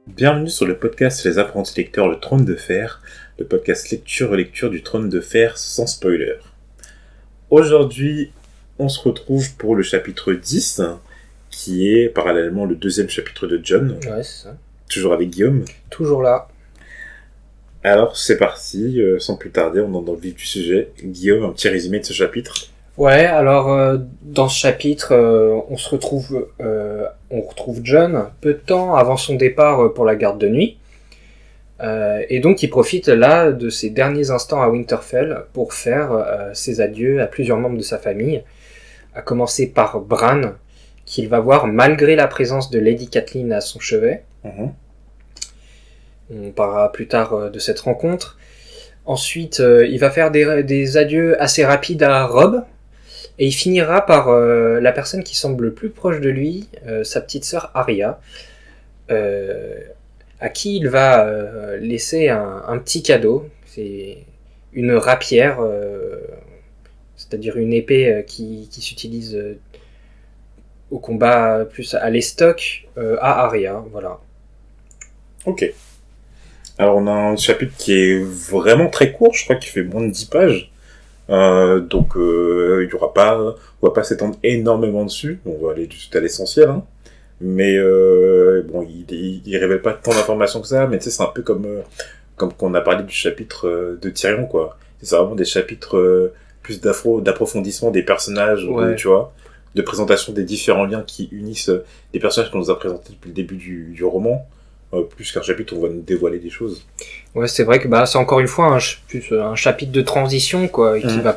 Bienvenue sur le podcast Les apprentis lecteurs Le Trône de Fer, le podcast lecture-relecture du Trône de Fer sans spoiler. Aujourd'hui, on se retrouve pour le chapitre 10, qui est parallèlement le deuxième chapitre de Jon. Ouais, c'est ça. Toujours avec Guillaume. Toujours là. Alors, c'est parti, sans plus tarder, on entre dans le vif du sujet. Guillaume, un petit résumé de ce chapitre. Ouais, alors dans ce chapitre, on retrouve Jon peu de temps avant son départ pour la garde de nuit. Et donc il profite là de ses derniers instants à Winterfell pour faire ses adieux à plusieurs membres de sa famille, à commencer par Bran, qu'il va voir malgré la présence de Lady Catelyn à son chevet. On parlera plus tard de cette rencontre. Ensuite, il va faire des adieux assez rapides à Robb. Et il finira par la personne qui semble le plus proche de lui, sa petite sœur Arya, à qui il va laisser un petit cadeau. C'est une rapière, c'est-à-dire une épée qui s'utilise au combat plus à l'estoc, à Arya. Voilà. Ok. Alors on a un chapitre qui est vraiment très court, je crois qu'il fait moins de 10 pages. Donc il y aura pas, on va pas s'étendre énormément dessus, on va aller juste à l'essentiel, hein. Mais bon, il révèle pas tant d'informations que ça, mais tu sais, c'est un peu comme quand on a parlé du chapitre de Tyrion, quoi. C'est vraiment des chapitres plus d'approfondissement des personnages, Ouais. tu vois, de présentation des différents liens qui unissent les personnages qu'on nous a présentés depuis le début du roman. Plus qu'un chapitre où on va nous dévoiler des choses. Ouais, c'est vrai que c'est encore une fois un chapitre de transition, quoi, et qui va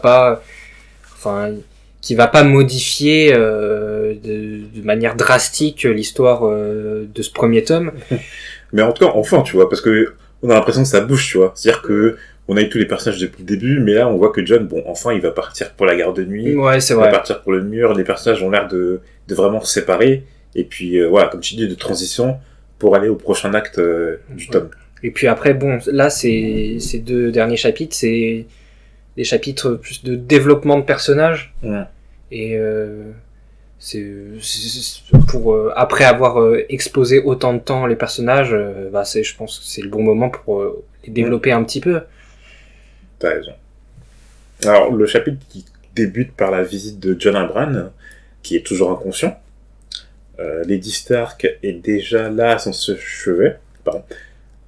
pas modifier de manière drastique l'histoire de ce premier tome. Mais en tout cas, enfin, tu vois, parce que on a l'impression que ça bouge, tu vois. C'est-à-dire que on a eu tous les personnages depuis le début, mais là, on voit que Jon, bon, enfin, il va partir pour la garde de nuit. Ouais, c'est il vrai. va partir pour le mur. Les personnages ont l'air de vraiment se séparer. Et puis, voilà, comme tu dis, de transition pour aller au prochain acte du tome. Et puis après, bon, là, ces deux derniers chapitres, c'est des chapitres plus de développement de personnages. Ouais. Et c'est pour après avoir exposé autant de temps les personnages, je pense que c'est le bon moment pour les développer un petit peu. T'as raison. Alors, le chapitre qui débute par la visite de Jon à Bran, qui est toujours inconscient. Lady Stark est déjà là à son chevet. Pardon.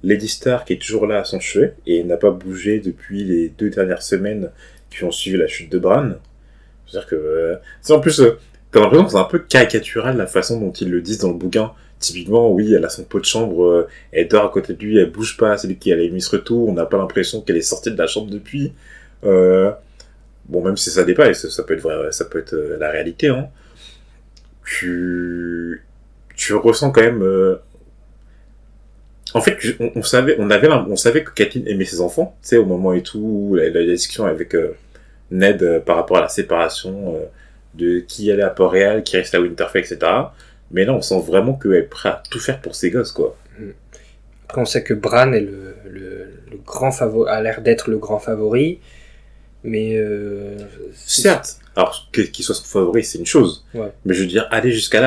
Lady Stark est toujours là à son chevet et n'a pas bougé depuis les 2 dernières semaines qui ont suivi la chute de Bran. C'est-à-dire que... en plus, t'as l'impression que c'est un peu caricatural la façon dont ils le disent dans le bouquin. Typiquement, oui, elle a son pot de chambre, elle dort à côté de lui, elle bouge pas, c'est lui qui a les mises retour, on n'a pas l'impression qu'elle est sortie de la chambre depuis. Bon, même si ça dépasse, ça peut être vrai, ça peut être la réalité, hein. Tu ressens quand même en fait on savait que Catelyn aimait ses enfants, tu sais, au moment et tout où la discussion avec Ned par rapport à la séparation de qui allait à Port-Réal, qui reste à Winterfell, etc. Mais là on sent vraiment qu'elle est prête à tout faire pour ses gosses, quoi. Après on sait que Bran est le grand favori, a l'air d'être le grand favori, mais certes, alors qu'il soit son favori, c'est une chose. Ouais. Mais je veux dire, aller jusqu'à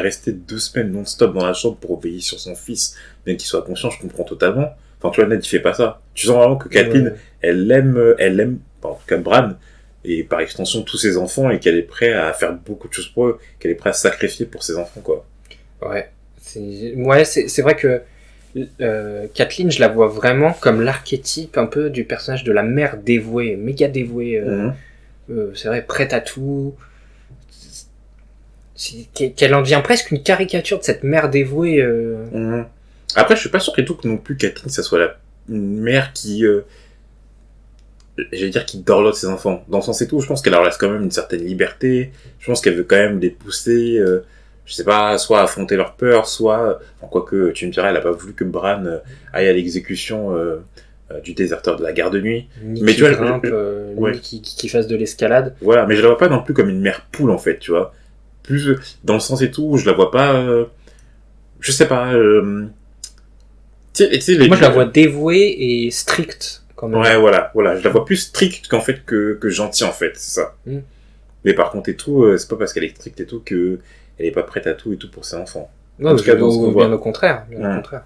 rester 2 semaines non-stop dans la chambre pour veiller sur son fils, bien qu'il soit conscient, je comprends totalement. Enfin, tu vois, Ned, il fait pas ça. Tu sens vraiment que Catelyn, elle aime, en tout cas Bran, et par extension tous ses enfants, et qu'elle est prête à faire beaucoup de choses pour eux, qu'elle est prête à se sacrifier pour ses enfants, quoi. Ouais. C'est vrai que Catelyn, je la vois vraiment comme l'archétype un peu du personnage de la mère dévouée, méga dévouée. C'est vrai, prête à tout. Qu'elle en devient presque une caricature de cette mère dévouée. Après, je suis pas sûr et tout que non plus Catelyn, ça soit une mère qui, j'allais dire, qui dorlote ses enfants. Dans le sens et tout, je pense qu'elle leur laisse quand même une certaine liberté. Je pense qu'elle veut quand même les pousser, je sais pas, soit à affronter leur peur, soit, quoique, tu me dirais, elle a pas voulu que Bran aille à l'exécution du déserteur de la garde de nuit. Ni Mais qui tu vois, grimpe, ouais. ni qui fasse de l'escalade. Voilà, mais je la vois pas non plus comme une mère poule, en fait, tu vois. Plus dans le sens et tout, je la vois pas, je sais pas, Moi, je la vois dévouée et stricte, quand même. Ouais, voilà, je la vois plus stricte qu'en fait que gentille, en fait, c'est ça. Mais par contre et tout, c'est pas parce qu'elle est stricte et tout que elle est pas prête à tout et tout pour ses enfants. Non, En tout cas, dans ce qu'on voit. bien au contraire. Bien au Hum. contraire.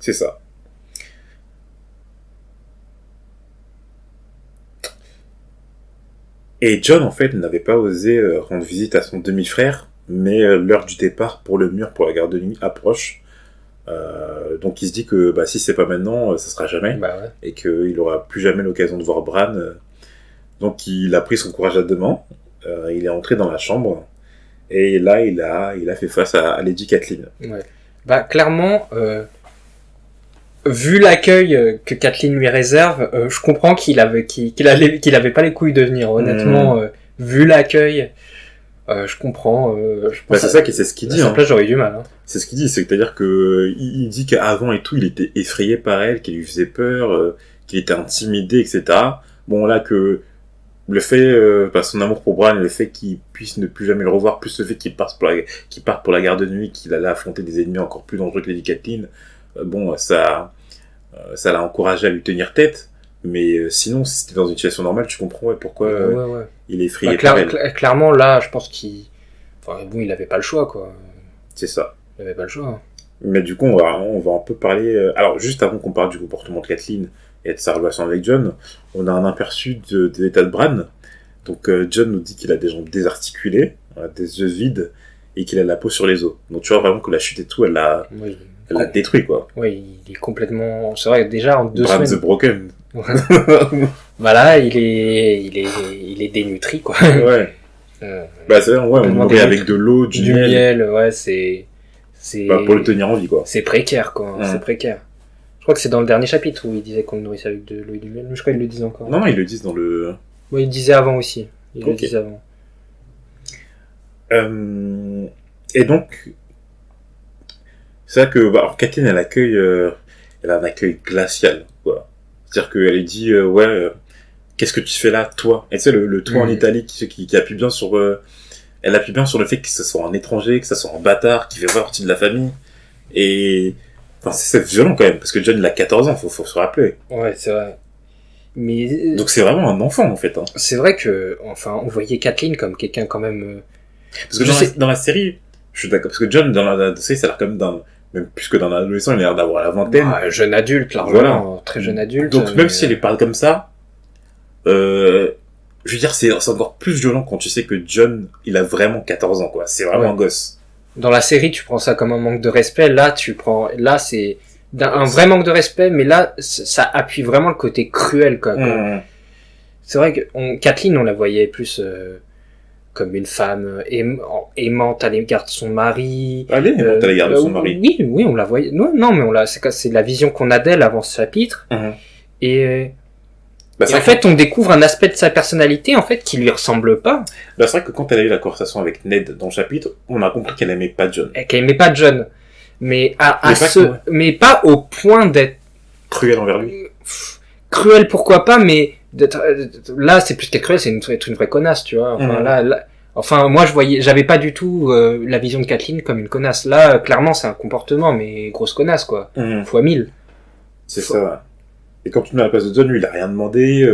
C'est ça. Et John, en fait, n'avait pas osé rendre visite à son demi-frère, mais l'heure du départ pour le mur pour la garde de nuit approche. Donc il se dit que bah, si c'est pas maintenant, ça sera jamais, Bah ouais. et qu'il aura plus jamais l'occasion de voir Bran. Donc il a pris son courage à deux mains, il est entré dans la chambre, et là il a fait face à Lady Catelyn. Ouais. Bah clairement, vu l'accueil que Kathleen lui réserve, je comprends qu'il avait pas les couilles de venir. Honnêtement, vu l'accueil, je comprends. Je Bah, pense c'est ça, c'est ce qu'il à dit. sa Hein. place, j'aurais eu du mal. Hein. C'est ce qu'il dit, c'est-à-dire que il dit qu'avant et tout, il était effrayé par elle, qu'elle lui faisait peur, qu'il était intimidé, etc. Bon, là que le fait, son amour pour Bran, le fait qu'il puisse ne plus jamais le revoir, plus le fait qu'il parte pour la garde de nuit, qu'il allait affronter des ennemis encore plus dangereux que Lady Catelyn, bon, ça l'a encouragé à lui tenir tête. Mais sinon, si c'était dans une situation normale, tu comprends pourquoi Ouais. il est effrayé Bah, par elle. clairement, là, je pense il avait pas le choix, quoi. C'est ça. Il avait pas le choix. Mais du coup, on va un peu parler... Alors, juste avant qu'on parle du comportement de Catelyn et de sa relation avec John, on a un aperçu de l'état de Bran. Donc, John nous dit qu'il a des jambes désarticulées, des yeux vides, et qu'il a la peau sur les os. Donc, tu vois vraiment que la chute et tout, elle l'a détruit, quoi. Oui, il est complètement... C'est vrai, déjà, en 2 Bran semaines... the Broken. Voilà, il est dénutri, quoi. Ouais. Bah, c'est vrai, ouais, on nourrit avec de l'eau, du miel. Ouais, c'est... Bah, pour le tenir en vie, quoi. C'est précaire, quoi. Ouais. C'est précaire. Je crois que c'est dans le dernier chapitre où il disait qu'on le nourrissait avec de l'eau et du miel. Mais je crois qu'ils le disent encore. Non, ils le disent dans le... Ouais, il le disait avant aussi. Il le Ok. disait avant. Et donc, c'est vrai que alors Catelyn, elle a un accueil glacial, quoi. C'est-à-dire qu'elle lui dit, qu'est-ce que tu fais là, toi? Et tu sais, le toi en Italie qui appuie bien sur, elle appuie bien sur le fait que ce soit un étranger, que ce soit un bâtard, qui fait partie de la famille. Et, enfin, c'est violent quand même, parce que John, il a 14 ans, faut se rappeler. Ouais, c'est vrai. Mais Donc c'est vraiment un enfant, en fait, hein. c'est vrai que, enfin, on voyait Kathleen comme quelqu'un quand même... Parce que dans la série, je suis d'accord, parce que John, dans la série, ça a l'air comme même plus que dans l'adolescent, il a l'air d'avoir la vingtaine. jeune adulte, largement. Voilà. Très jeune adulte. Donc même si elle parle comme ça, je veux dire, c'est encore plus violent quand tu sais que John, il a vraiment 14 ans, quoi. C'est vraiment un gosse. Dans la série, tu prends ça comme un manque de respect. Là, c'est un vrai manque de respect, mais là, ça appuie vraiment le côté cruel, quoi. C'est vrai que Kathleen, on la voyait plus comme une femme aimante à l'égard de son mari. Allez, aimante à l'égard de son mari. Oui, on la voyait. Non, mais c'est la vision qu'on a d'elle avant ce chapitre. Et en fait, on découvre un aspect de sa personnalité, en fait, qui lui ressemble pas. Bah, c'est vrai que quand elle a eu la conversation avec Ned dans le chapitre, on a compris qu'elle aimait pas John. Qu'elle aimait pas John. Mais mais pas au point d'être cruel envers lui. Cruel, pourquoi pas, mais là, c'est plus qu'être cruel, c'est être une vraie connasse, tu vois. Enfin, moi, j'avais pas du tout la vision de Kathleen comme une connasse. Là, clairement, c'est un comportement, mais grosse connasse, quoi. Fois 1000. C'est ça. Et quand tu mets à la place de John, lui, il a rien demandé.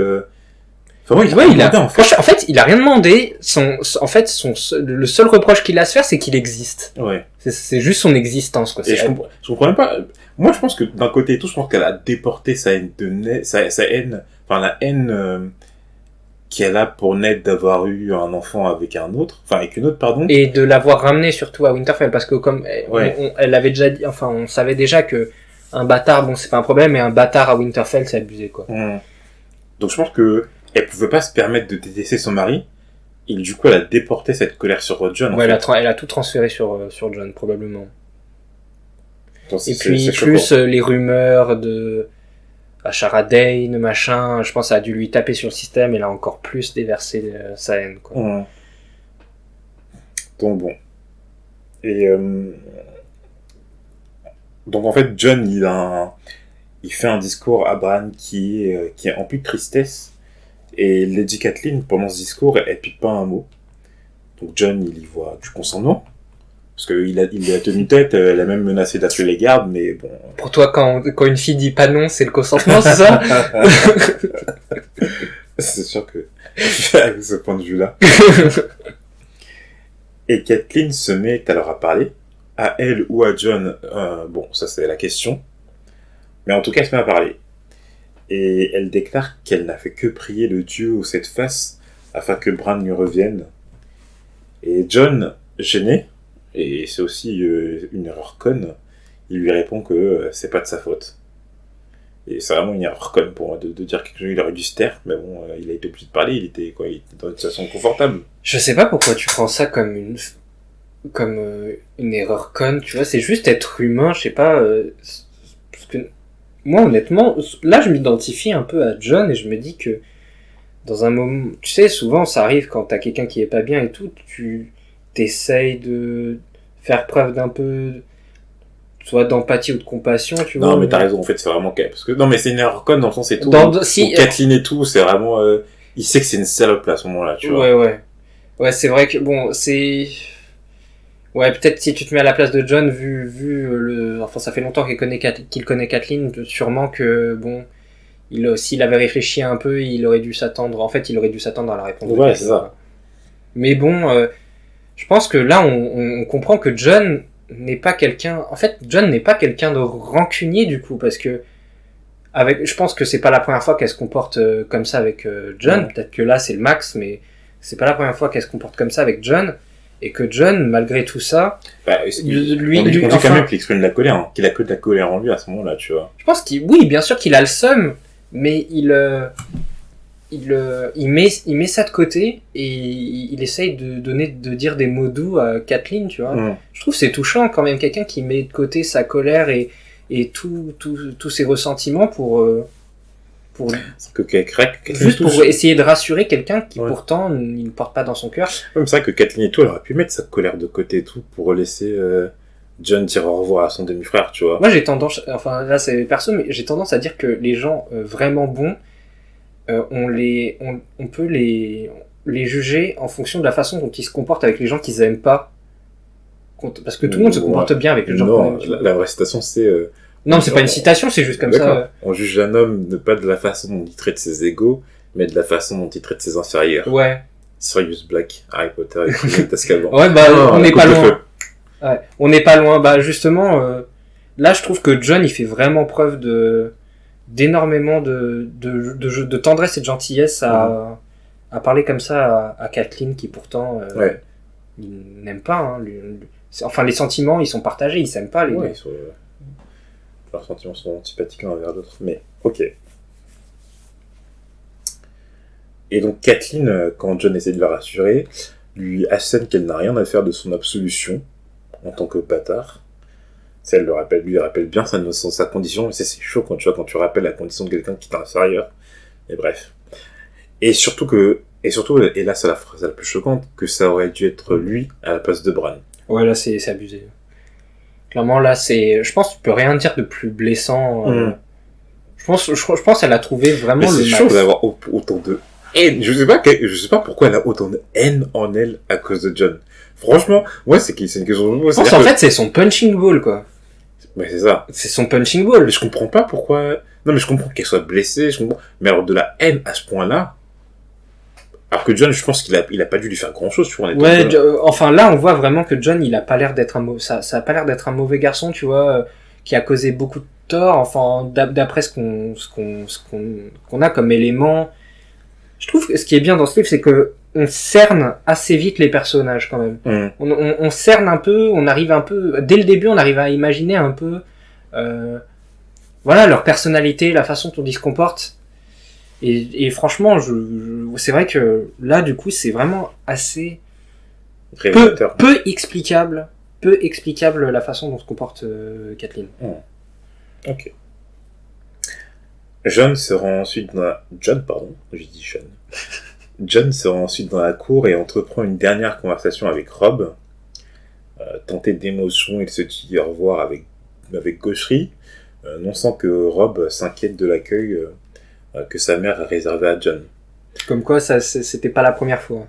Enfin, en fait, il a rien demandé. Le seul reproche qu'il a à se faire, c'est qu'il existe. Ouais. C'est juste son existence, quoi. Et je comprends même pas. Moi, je pense que d'un côté et tout, je pense qu'elle a déporté sa haine la haine qu'elle a pour Ned d'avoir eu un enfant avec avec une autre, pardon. Et de l'avoir ramené surtout à Winterfell, parce que comme elle avait déjà dit, enfin, on savait déjà que un bâtard, bon, c'est pas un problème, mais un bâtard à Winterfell, c'est abusé, quoi. Donc je pense que elle pouvait pas se permettre de détester son mari, et du coup elle a déporté cette colère sur John. Ouais, elle a tout transféré sur John, probablement. Donc, et puis plus les rumeurs de Ashara Dane, machin, je pense que ça a dû lui taper sur le système, et là encore plus déverser sa haine, quoi. Donc bon. Et donc en fait John il fait un discours à Bran qui est empli de tristesse, et Lady Catelyn pendant ce discours elle pique pas un mot. Donc John il y voit du consentement parce qu'il a tenu tête, elle a même menacé d'appeler les gardes, mais bon. Pour toi, quand une fille dit pas non, c'est le consentement, c'est ça? C'est sûr que, avec ce point de vue-là. Et Kathleen se met alors à parler, à elle ou à John, bon, ça c'est la question. Mais en tout cas, elle se met à parler. Et elle déclare qu'elle n'a fait que prier le dieu aux 7 faces afin que Bran lui revienne. Et John, gêné, et c'est aussi une erreur conne, il lui répond que c'est pas de sa faute. Et c'est vraiment une erreur conne pour moi de dire quelque chose, il aurait dû se taire, mais bon, il a été obligé de parler, il était dans une situation confortable. Je sais pas pourquoi tu prends ça comme une erreur conne, tu vois, c'est juste être humain, je sais pas, parce que moi honnêtement, là je m'identifie un peu à John et je me dis que dans un moment, tu sais, souvent ça arrive quand t'as quelqu'un qui est pas bien et tout, tu t'essayes de faire preuve d'un peu, soit d'empathie ou de compassion, tu vois. Non, mais t'as raison, en fait, c'est vraiment parce que non, mais c'est une erreur conne dans le sens et tout. Si, pour Kathleen et tout, c'est vraiment, il sait que c'est une salope là, à ce moment-là, tu vois. Ouais, c'est vrai que bon, c'est. Ouais, peut-être si tu te mets à la place de John, enfin, ça fait longtemps qu'il connaît Kathleen, sûrement que, bon, s'il avait réfléchi un peu, il aurait dû s'attendre à la réponse. Ouais, c'est ça. Mais bon, je pense que là, on comprend que John n'est pas quelqu'un, de rancunier, du coup, parce que, je pense que c'est pas la première fois qu'elle se comporte comme ça avec John, peut-être que là, c'est le max, mais c'est pas la première fois qu'elle se comporte comme ça avec John. Et que John, malgré tout ça, on dit quand même qu'il exprime de la colère, hein, qu'il a que de la colère en lui à ce moment-là, tu vois. Je pense oui, bien sûr qu'il a le seum, mais il met ça de côté et il essaye de dire des mots doux à Kathleen, tu vois. Je trouve que c'est touchant quand même, quelqu'un qui met de côté sa colère et tous ses ressentiments pour juste pour essayer de rassurer quelqu'un qui pourtant il ne porte pas dans son cœur. C'est ça que Kathleen et tout, elle aurait pu mettre sa colère de côté et tout pour laisser John dire au revoir à son demi-frère, tu vois. Moi j'ai tendance, enfin là c'est perso, mais j'ai tendance à dire que les gens vraiment bons, on peut les juger en fonction de la façon dont ils se comportent avec les gens qu'ils aiment pas. Parce que tout le monde se comporte bien avec les gens qu'on aime. La vraie citation c'est... Non, c'est pas une citation, c'est juste comme ça. On juge un homme pas de la façon dont il traite ses égaux, mais de la façon dont il traite ses inférieurs. Ouais. Sirius Black, Harry Potter et Tascalvan. Ouais, on n'est pas loin. Ouais, on n'est pas loin. Bah, justement, là, je trouve que John, il fait vraiment preuve d'énormément de tendresse et de gentillesse à parler comme ça à Kathleen, qui pourtant, il n'aime pas, hein, enfin, les sentiments, ils sont partagés, ils s'aiment pas, les deux. Leurs sentiments sont antipathiques l'un envers l'autre, mais ok. Et donc Kathleen, quand John essaie de la rassurer, lui assène qu'elle n'a rien à faire de son absolution en tant que bâtard. Elle lui rappelle bien sa condition, mais c'est chaud quand tu rappelles la condition de quelqu'un qui est inférieur. Et bref. Et surtout, et là c'est la phrase la plus choquante, que ça aurait dû être lui à la place de Bran. Ouais, là c'est abusé. Clairement, là, je pense que tu peux rien dire de plus blessant. Je pense qu'elle a trouvé vraiment le max. C'est chaud d'avoir autant de haine. Je sais pas pourquoi elle a autant de haine en elle à cause de John. Franchement, ouais, c'est une question de mots. Je pense en fait, c'est son punching ball, quoi. Ouais, c'est ça. C'est son punching ball. Mais je comprends pas pourquoi. Non, mais je comprends qu'elle soit blessée, mais alors de la haine à ce point-là. Alors que John, je pense qu'il a pas dû lui faire grand chose, tu vois. Ouais, enfin là, on voit vraiment que John, il a pas l'air d'être ça a pas l'air d'être un mauvais garçon, tu vois, qui a causé beaucoup de tort. Enfin, d'après ce qu'on a comme élément. Je trouve que ce qui est bien dans ce livre, c'est que on cerne assez vite les personnages quand même. On cerne un peu, on arrive un peu, dès le début, on arrive à imaginer un peu, voilà, leur personnalité, la façon dont ils se comportent. Et franchement, c'est vrai que là, du coup, c'est vraiment assez peu explicable la façon dont se comporte Kathleen. Ok. John se rend ensuite dans la cour et entreprend une dernière conversation avec Robb. Tenté d'émotion, il se dit au revoir avec gaucherie, non sans que Robb s'inquiète de l'accueil que sa mère a réservé à John. Comme quoi, ça, c'était pas la première fois.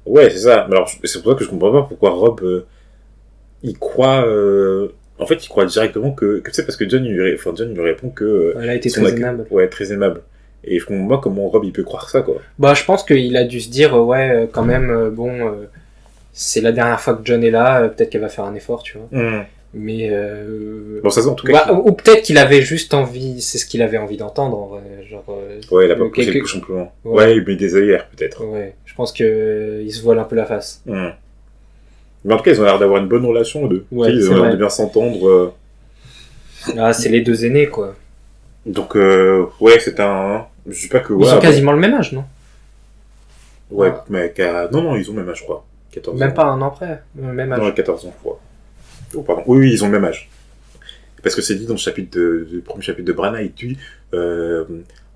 Ouais, c'est ça. Mais alors, c'est pour ça que je comprends pas pourquoi Robb, il croit... En fait, il croit directement que tu sais, parce que John lui répond que... Elle a été très aimable. Ouais, très aimable. Et je comprends pas comment Rob il peut croire ça, quoi. Bah, je pense qu'il a dû se dire, quand même, c'est la dernière fois que John est là, peut-être qu'elle va faire un effort, tu vois. Mais Bon, ça se voit, en tout cas. ou peut-être qu'il avait juste envie, c'est ce qu'il avait envie d'entendre, en vrai, genre. Ouais, il a pas poussé le bouchon plus loin. Ouais, il met des œillères, peut-être. Ouais, je pense que il se voile un peu la face. Mais en tout cas, ils ont l'air d'avoir une bonne relation, eux deux. Ouais, ils ont l'air de bien s'entendre. Ah, c'est les deux aînés, quoi. Donc, c'est un. Je sais pas que. Ils ont quasiment le même âge, non? Ouais, mais non, ils ont le même âge, je crois. 14 même ans. pas un an près, même âge. Non, 14 ans, je crois. Oh, pardon. Oui, ils ont le même âge. Parce que c'est dit dans le chapitre du premier chapitre de Branagh, il dit,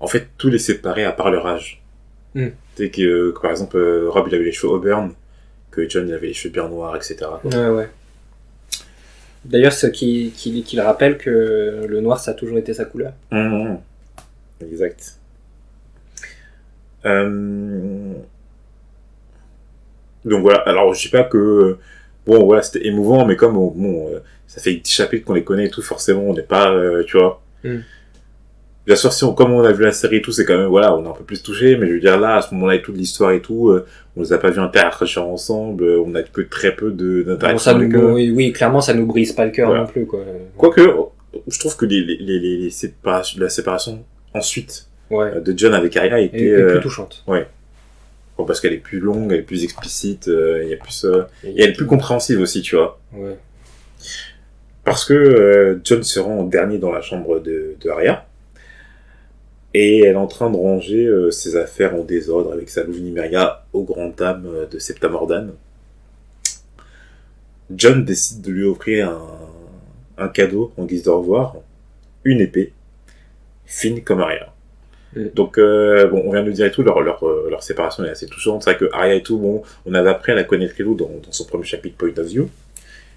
en fait, tous les séparés à part leur âge. Tu sais que, par exemple, Rob, il avait les cheveux auburn, que John, il avait les cheveux bien noirs, etc. Ouais. D'ailleurs, ce qui rappelle que le noir, ça a toujours été sa couleur. Exact. Donc voilà, alors je sais pas que... Bon, voilà, c'était émouvant, mais comme, ça fait 10 chapitres qu'on les connaît et tout, forcément, on n'est pas, tu vois... Bien sûr, comme on a vu la série et tout, c'est quand même, voilà, on est un peu plus touché, mais je veux dire, là, à ce moment-là, et toute l'histoire et tout, on les a pas vus interagir ensemble, on a très peu d'interaction avec eux. Oui, clairement, ça nous brise pas le cœur non plus, quoi. Quoique, je trouve que la séparation ensuite de John avec Arya était plus touchante. Ouais. Bon, parce qu'elle est plus longue, elle est plus explicite, il y a plus, et elle est plus compréhensive aussi, tu vois. Ouais. Parce que John se rend dernier dans la chambre de Arya. Et elle est en train de ranger ses affaires en désordre avec sa louve Nymeria au grand dam de Septa Mordan. John décide de lui offrir un cadeau en guise de au revoir, une épée, fine comme Arya. Donc, on vient de le dire et tout, leur séparation est assez touchante. C'est vrai que Arya et tout, on avait appris à la connaître et tout dans son premier chapitre Point of View.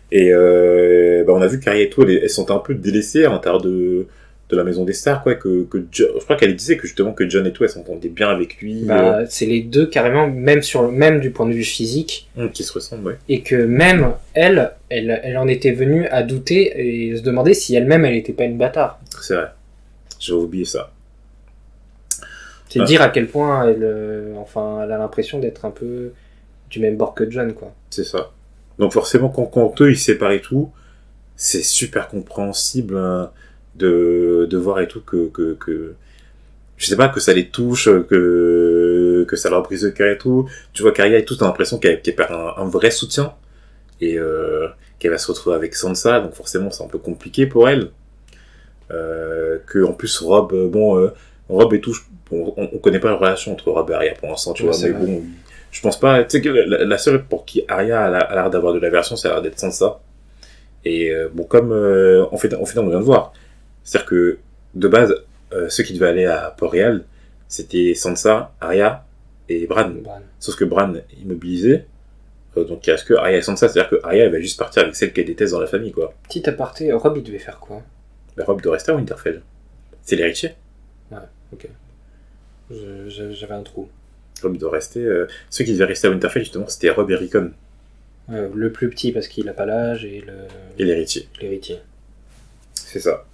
Et on a vu qu'Arya et tout, elles sont un peu délaissées à l'intérieur de la maison des stars, quoi, que John, je crois qu'elle disait que justement que John et tout, elles s'entendaient bien avec lui. C'est les deux carrément, même du point de vue physique. Qui se ressemblent, ouais. Et que même elle en était venue à douter et se demander si elle-même, elle était pas une bâtarde. C'est vrai. J'avais oublié ça. C'est dire à quel point elle a l'impression d'être un peu du même bord que John, quoi. C'est ça. Donc forcément, quand eux, ils se séparent et tout, c'est super compréhensible, hein, de voir et tout que je sais pas, que ça les touche, que ça leur brise le cœur et tout. Tu vois qu'Arya et tout, t'as l'impression qu'elle perd un vrai soutien et qu'elle va se retrouver avec Sansa, donc forcément c'est un peu compliqué pour elle. Que en plus Rob, Rob et tout, on connaît pas la relation entre Rob et Arya pour l'instant, tu vois, mais vrai. Bon, je pense pas. Tu sais que la seule pour qui Arya a l'air d'avoir de l'aversion, ça a l'air d'être Sansa. Et comme en fait on vient de voir. C'est-à-dire que, de base, ceux qui devaient aller à Port-Réal, c'était Sansa, Arya et Bran. Sauf que Bran est immobilisé, donc il reste que Arya et Sansa, c'est-à-dire que Arya, elle va juste partir avec celle qu'elle déteste dans la famille, quoi. Petit aparté, Rob, il devait faire quoi? Rob doit rester à Winterfell. C'est l'héritier. Ouais, ok. J'avais un trou. Rob doit rester... Ceux qui devaient rester à Winterfell, justement, c'était Rob et Rickon. Le plus petit, parce qu'il a pas l'âge, et l'héritier. L'héritier. C'est ça.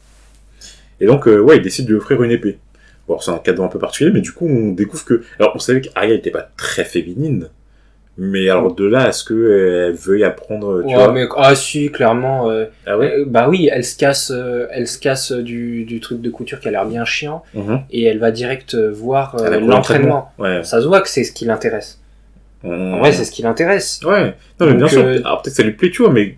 Et donc, il décide de lui offrir une épée. Bon, c'est un cadeau un peu particulier, mais du coup, on découvre que... Alors, on savait qu'Arya n'était pas très féminine, mais alors de là à ce qu'elle veuille apprendre, tu vois... Mais, si, clairement... Ah ouais? Bah oui, elle se casse du truc de couture qui a l'air bien chiant, et elle va direct voir l'entraînement. Ouais. Ça se voit que c'est ce qui l'intéresse. En vrai, c'est ce qui l'intéresse. Ouais. Non, mais donc, bien sûr. Alors, peut-être ça lui plaît, tu vois, mais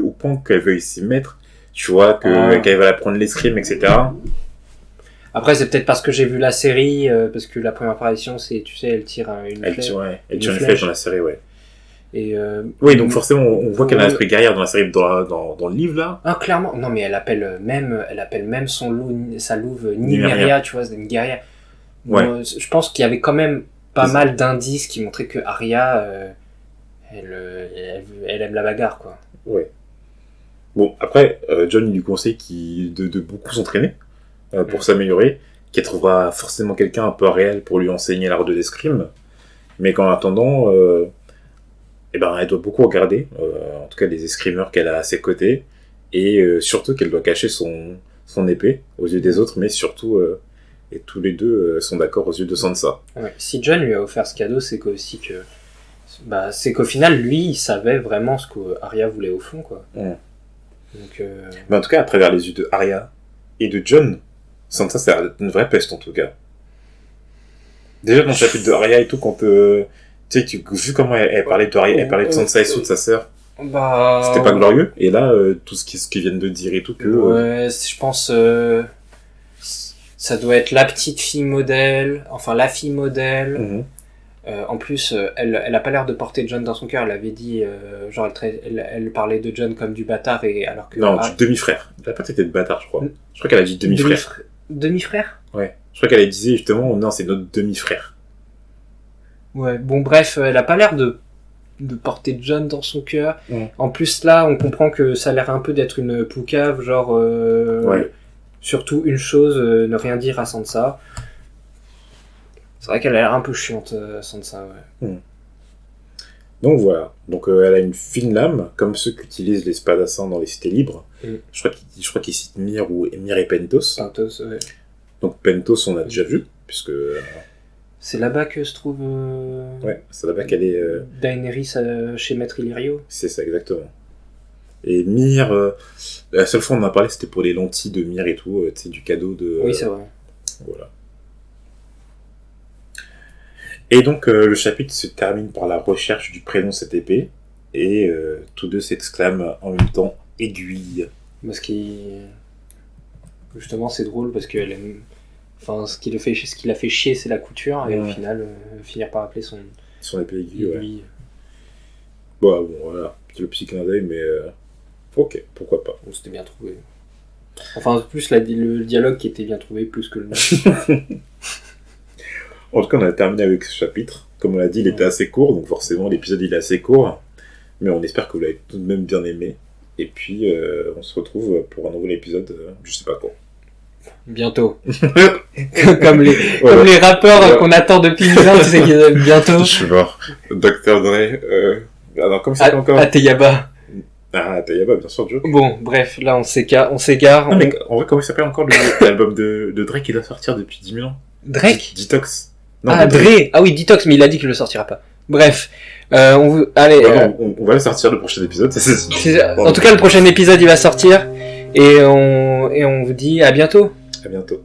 au point qu'elle veuille s'y mettre, tu vois, qu'elle va apprendre l'escrime, etc. Après, c'est peut-être parce que j'ai vu la série, parce que la première apparition, c'est, tu sais, elle tire une flèche. Elle tire une flèche dans la série, ouais. Et oui, donc forcément, on voit qu'elle a un esprit guerrière dans la série, dans le livre, là. Ah, clairement. Non, mais elle appelle même sa louve Nymeria, tu vois, c'est une guerrière. Ouais. Bon, je pense qu'il y avait quand même pas mal d'indices qui montraient que Arya, elle aime la bagarre, quoi. Ouais. Bon, après, John, il lui conseille de beaucoup s'entraîner pour s'améliorer, qu'elle trouvera forcément quelqu'un un peu réel pour lui enseigner l'art de l'escrime, mais qu'en attendant, elle doit beaucoup regarder, en tout cas les escrimeurs qu'elle a à ses côtés, et surtout qu'elle doit cacher son épée aux yeux des autres, mais surtout Et tous les deux sont d'accord aux yeux de Sansa. Ouais. Si Jon lui a offert ce cadeau, c'est c'est qu'au final, lui, il savait vraiment ce que Arya voulait au fond, quoi. Ouais. Donc, Mais en tout cas, à travers les yeux de Arya et de Jon, Sansa, c'est une vraie peste, en tout cas. Déjà, dans le chapitre de Arya et tout, quand... tu sais, vu comment elle parlait de Arya, elle parlait de Sansa et de sa sœur. C'était pas glorieux. Et là, tout ce qu'ils viennent de dire et tout, que... Ouais, je pense... ça doit être la petite fille modèle, enfin la fille modèle. Mhm. En plus, elle a pas l'air de porter Jon dans son cœur. Elle avait dit, genre, elle parlait de Jon comme du bâtard, et alors que... Non, du demi-frère. Elle a pas été de bâtard, je crois. Je crois qu'elle a dit demi-frère. Demi-frère ? Ouais. Je crois qu'elle disait justement, non, c'est notre demi-frère. Ouais, bon, bref, elle a pas l'air de porter Jon dans son cœur. Ouais. En plus, là, on comprend que ça a l'air un peu d'être une poucave, genre... Ouais. Surtout une chose, ne rien dire à Sansa. C'est vrai qu'elle a l'air un peu chiante, Sansa, ouais. Donc voilà. Donc elle a une fine lame, comme ceux qu'utilisent les spadassins dans les cités libres. Je crois qu'ils citent Myr et Pentos. Pentos, ouais. Donc Pentos, on a déjà vu, puisque... C'est là-bas que se trouve... Ouais, c'est là-bas qu'elle est... Daenerys chez Maître Illyrio. C'est ça, exactement. Et Myr... la seule fois on en a parlé, c'était pour les lentilles de Myr et tout, tu sais, du cadeau de... Oui, c'est vrai. Voilà. Et donc le chapitre se termine par la recherche du prénom de cette épée, et tous deux s'exclament en même temps « aiguille ». Parce justement, c'est drôle parce qu'elle aime... Enfin, ce qui l'a fait chier, c'est la couture, et au final, finir par appeler son épée aiguille, ouais. Bon, voilà, c'est le petit clin d'œil, mais ok, pourquoi pas. Bon, c'était bien trouvé. Enfin, plus le dialogue qui était bien trouvé, plus que le nom. En tout cas, on a terminé avec ce chapitre. Comme on l'a dit, il était assez court, donc forcément, l'épisode il est assez court. Mais on espère que vous l'avez tout de même bien aimé. Et puis, on se retrouve pour un nouvel épisode, je sais pas quand. Bientôt. comme les rappeurs qu'on attend depuis 10 ans, tu sais qu'ils aiment bientôt. Je suis mort. Dr. Dre. Alors, comme c'est encore. Ateyaba. Ateyaba, bien sûr, Joe. Bon, bref, là, on s'égare. Non, mais en vrai, comment il s'appelle encore l'album de Drake qui doit sortir depuis 10 000 ans? Drake? Detox. Non, Dre. Ah oui, Detox, mais il a dit qu'il le sortira pas. Bref. Allez. On va le sortir le prochain épisode. En tout cas, le prochain épisode, il va sortir. Et on vous dit à bientôt. À bientôt.